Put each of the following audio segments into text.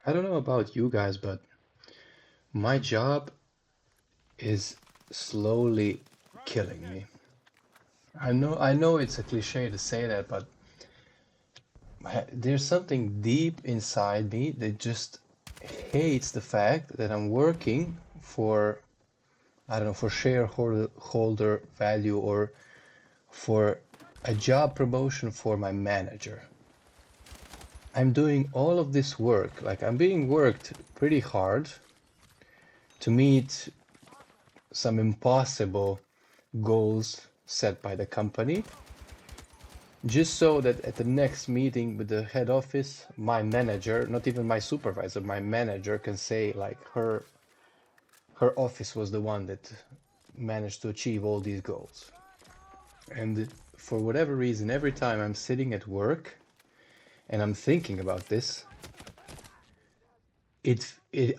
I don't know about you guys, but my job is slowly killing me. I know it's a cliche to say that, but there's something deep inside me that just hates the fact that I'm working for, I don't know, for shareholder value or for a job promotion for my manager. I'm doing all of this work, like I'm being worked pretty hard to meet some impossible goals set by the company, just so that at the next meeting with the head office, my manager, not even my supervisor, my manager can say like her office was the one that managed to achieve all these goals. And for whatever reason, every time I'm sitting at work and I'm thinking about this,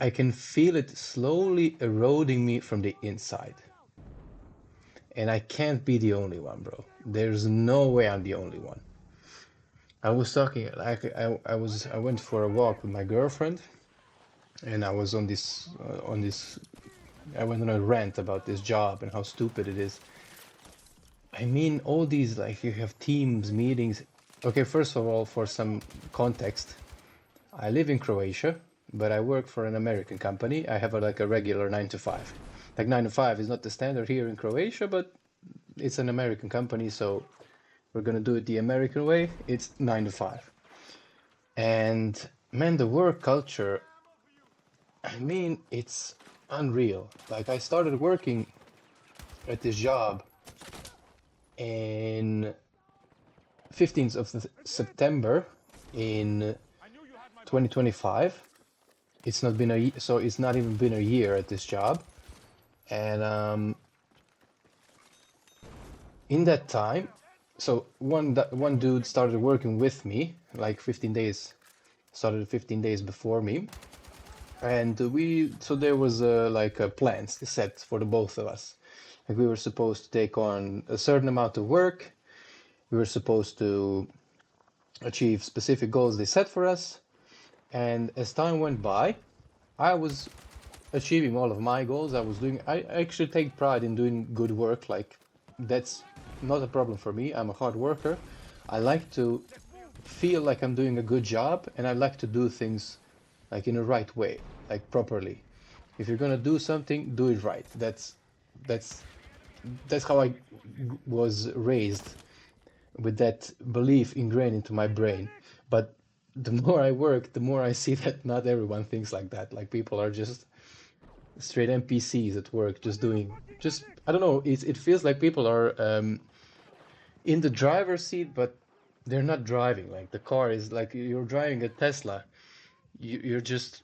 I can feel it slowly eroding me from the inside. And I can't be the only one, bro. There's no way I'm the only one. I was talking like I went for a walk with my girlfriend, and I was on this I went on a rant about this job and how stupid it is. I mean, all these, like, you have teams meetings. Okay, first of all, for some context, I live in Croatia, but I work for an American company. I have like a regular 9 to 5. Like 9 to 5 is not the standard here in Croatia, but it's an American company, so we're gonna do it the American way. It's 9 to 5. And man, the work culture, I mean, it's unreal. Like, I started working at this job in 15th of September in 2025. So it's not even been a year at this job. And in that time, so one dude started working with me like 15 days, started 15 days before me. And so there was like plans set for the both of us. Like, we were supposed to take on a certain amount of work. We were supposed to achieve specific goals they set for us. And as time went by, I was achieving all of my goals. I actually take pride in doing good work. Like, that's not a problem for me. I'm a hard worker. I like to feel like I'm doing a good job, and I like to do things like in a right way, like properly. If you're gonna do something, do it right. That's that's how I was raised, with that belief ingrained into my brain. But the more I work, the more I see that not everyone thinks like that. Like, people are just straight NPCs at work, just doing, just, I don't know. It feels like people are in the driver's seat, but they're not driving. Like, the car is like you're driving a Tesla. You're just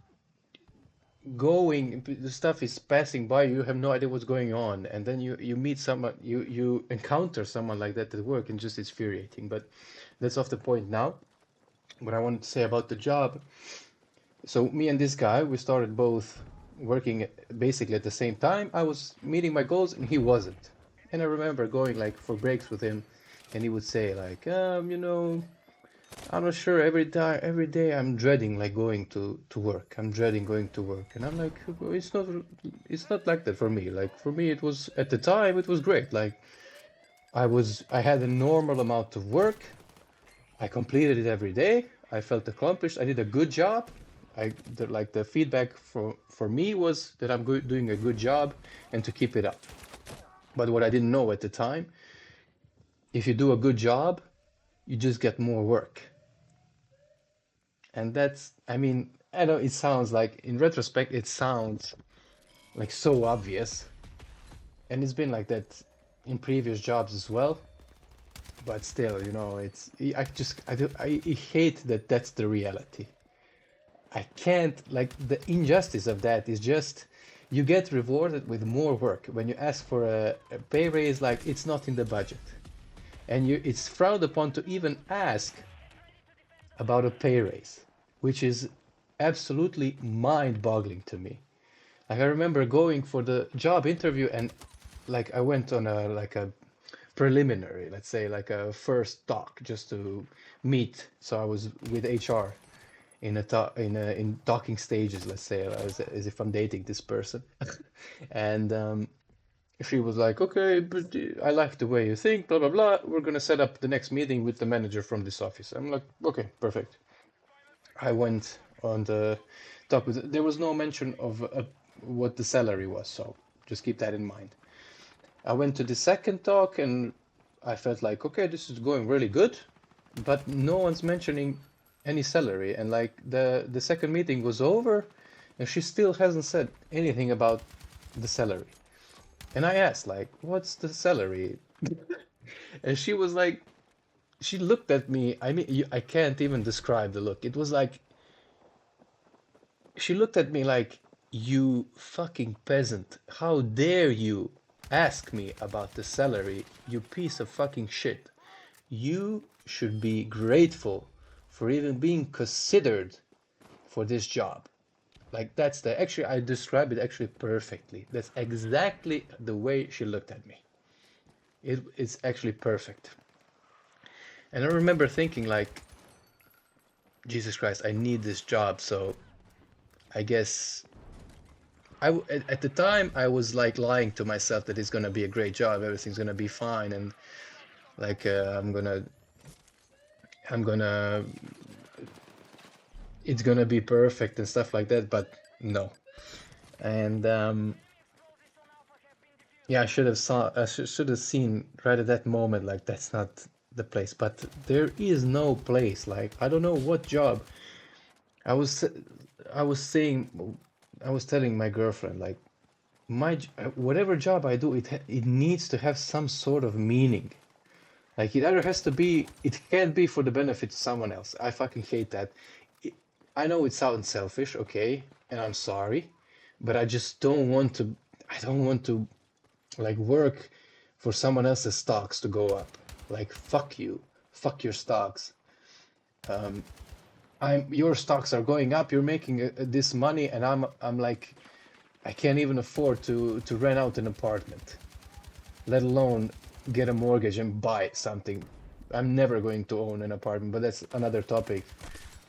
going, the stuff is passing by, you have no idea what's going on, and then you meet someone, you encounter someone like that at work, and just, it's infuriating. But that's off the point now. What I wanted to say about the job, so me and this guy, we started both working basically at the same time. I was meeting my goals and he wasn't. And I remember going like for breaks with him, and he would say like, I'm not sure. Every day I'm dreading like going to work. I'm dreading going to work, and I'm like, "Well, it's not like that for me. Like, for me, it was, at the time, it was great. Like, I had a normal amount of work. I completed it every day. I felt accomplished. I did a good job. The feedback for me was that I'm doing a good job and to keep it up. But what I didn't know at the time, if you do a good job, you just get more work. And that's, I mean, I know it sounds like, in retrospect, it sounds like so obvious. And it's been like that in previous jobs as well. But still, I hate that that's the reality. I can't, like, the injustice of that is just, you get rewarded with more work. When you ask for a pay raise, like, it's not in the budget. And it's frowned upon to even ask about a pay raise, which is absolutely mind-boggling to me. Like, I remember going for the job interview, and like I went on a preliminary, let's say, like a first talk, just to meet. So I was with HR, in talking stages, let's say, as if I'm dating this person. And she was like, okay, but I like the way you think, blah blah blah. We're gonna set up the next meeting with the manager from this office. I'm like, okay, perfect. I went on the talk with. There was no mention of what the salary was, so just keep that in mind. I went to the second talk and I felt like, okay, this is going really good, but no one's mentioning any salary. And like the second meeting was over, and she still hasn't said anything about the salary. And I asked, like, what's the salary? And she was like, she looked at me. I mean, I can't even describe the look. It was like she looked at me like, you fucking peasant. How dare you ask me about the salary, you piece of fucking shit. You should be grateful for even being considered for this job. Like that's the actually I described it actually perfectly. That's exactly the way she looked at me. It's actually perfect. And I remember thinking like, Jesus Christ, I need this job, so I guess at the time I was like lying to myself that it's gonna be a great job, everything's gonna be fine, and like I'm gonna it's gonna be perfect and stuff like that. But no. And yeah, I should have seen right at that moment like that's not the place. But there is no place. Like I don't know what job. I was I was saying I was telling my girlfriend like whatever job I do, it needs to have some sort of meaning. Like it either has to be, it can't be for the benefit of someone else. I fucking hate that. It, I know it sounds selfish, okay, and I'm sorry, but I just don't want to. I don't want to like work for someone else's stocks to go up. Like fuck you, fuck your stocks. Um, I'm your stocks are going up. You're making this money, and I'm like I can't even afford to rent out an apartment, let alone get a mortgage and buy something. I'm never going to own an apartment, but that's another topic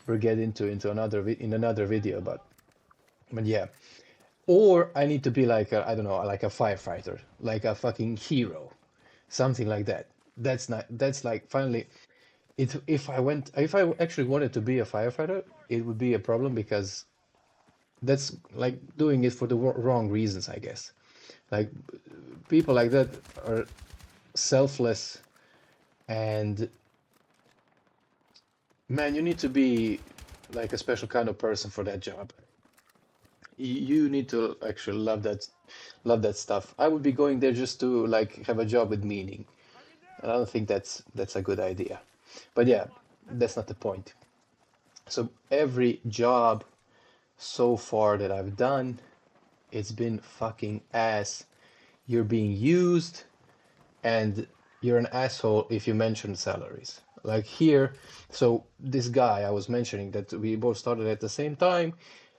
we'll get into another in another video. But yeah, or I need to be like I don't know, like a firefighter, like a fucking hero, something like that. That's not that's like finally it if I actually wanted to be a firefighter, it would be a problem because that's like doing it for the wrong reasons, I guess. Like people like that are selfless and man, you need to be like a special kind of person for that job. You need to actually love that stuff. I would be going there just to like have a job with meaning. And I don't think that's a good idea. But yeah, that's not the point. So every job so far that I've done, it's been fucking ass. You're being used and you're an asshole if you mention salaries. Like here, so this guy I was mentioning that we both started at the same time,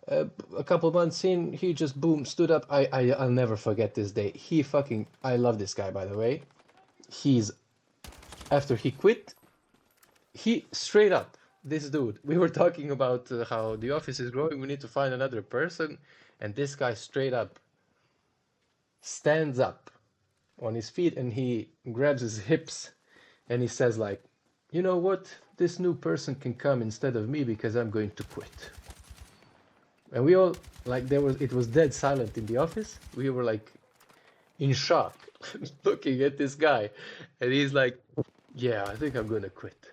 a couple months in, he just boom stood up. I'll never forget this day. He fucking I love this guy by the way. He's after he quit, he straight up this dude. We were talking about how the office is growing. We need to find another person, and this guy straight up stands up on his feet and he grabs his hips and he says like, you know what, this new person can come instead of me because I'm going to quit. And we all like there was it was dead silent in the office. We were like in shock looking at this guy and he's like, yeah, I think I'm gonna quit.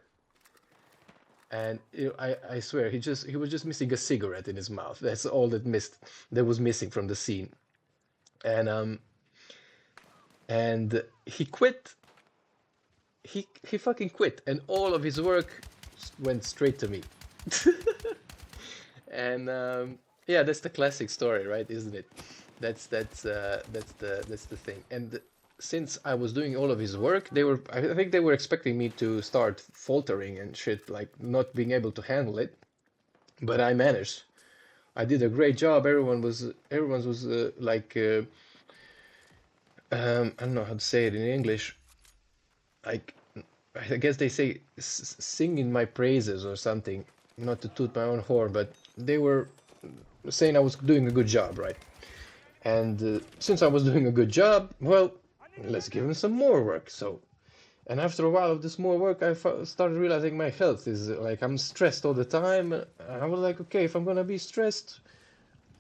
And I swear he was just missing a cigarette in his mouth. That's all that was missing from the scene. And he quit. He fucking quit, and all of his work went straight to me. And yeah, that's the classic story, right? Isn't it? That's the thing. And since I was doing all of his work, I think they were expecting me to start faltering and shit, like not being able to handle it. But I managed. I did a great job. Everyone was like I don't know how to say it in English. Like I guess they say sing in my praises or something. not to toot my own horn, but they were saying I was doing a good job, right? And since I was doing a good job, well, let's give him some more work. So, and after a while of this more work, started realizing my health is like I'm stressed all the time. I was like, okay, if I'm gonna be stressed,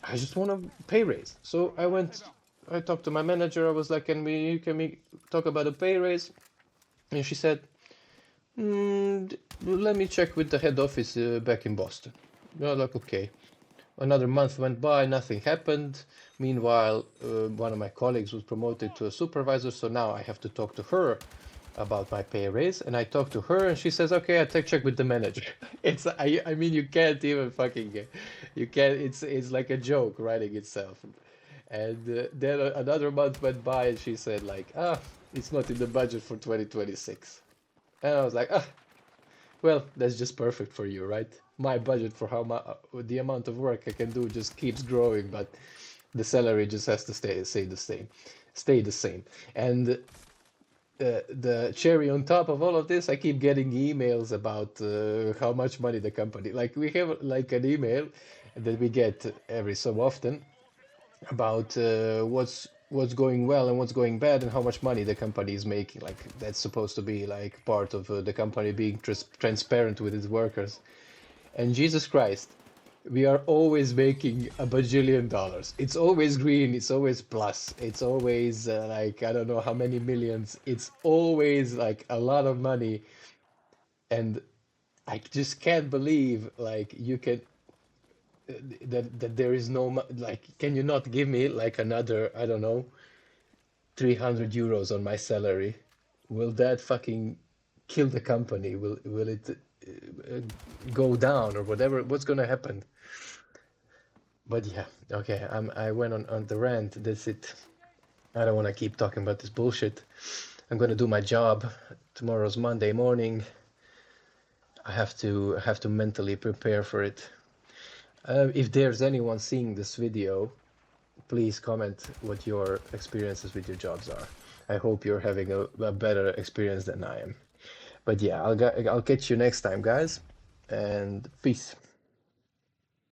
I just want a pay raise. So I talked to my manager. I was like, can we talk about a pay raise? And she said, let me check with the head office back in Boston. I was like, okay. Another month went by, nothing happened. Meanwhile, one of my colleagues was promoted to a supervisor, so now I have to talk to her about my pay raise. And I talked to her, and she says, "Okay, I take check with the manager." I mean, you can't even fucking, you can't. It's like a joke writing itself. And then another month went by, and she said, like, it's not in the budget for 2026. And I was like, well, that's just perfect for you, right? My budget for how much the amount of work I can do just keeps growing, but the salary just has to stay the same. And the cherry on top of all of this, I keep getting emails about how much money the company. Like we have like an email that we get every so often about what's going well and what's going bad and how much money the company is making. Like that's supposed to be like part of the company being transparent with its workers. And Jesus Christ, we are always making a bajillion dollars. It's always green, it's always plus, it's always like I don't know how many millions. It's always like a lot of money, and I just can't believe like you can that there is no like can you not give me like another I don't know 300 euros on my salary? Will that fucking kill the company? Will it go down or whatever? What's gonna happen? But yeah, okay. I went on the rant. That's it. I don't want to keep talking about this bullshit. I'm gonna do my job. Tomorrow's Monday morning. I have to mentally prepare for it. If there's anyone seeing this video, please comment what your experiences with your jobs are. I hope you're having a better experience than I am. But yeah, I'll catch you next time, guys, and peace.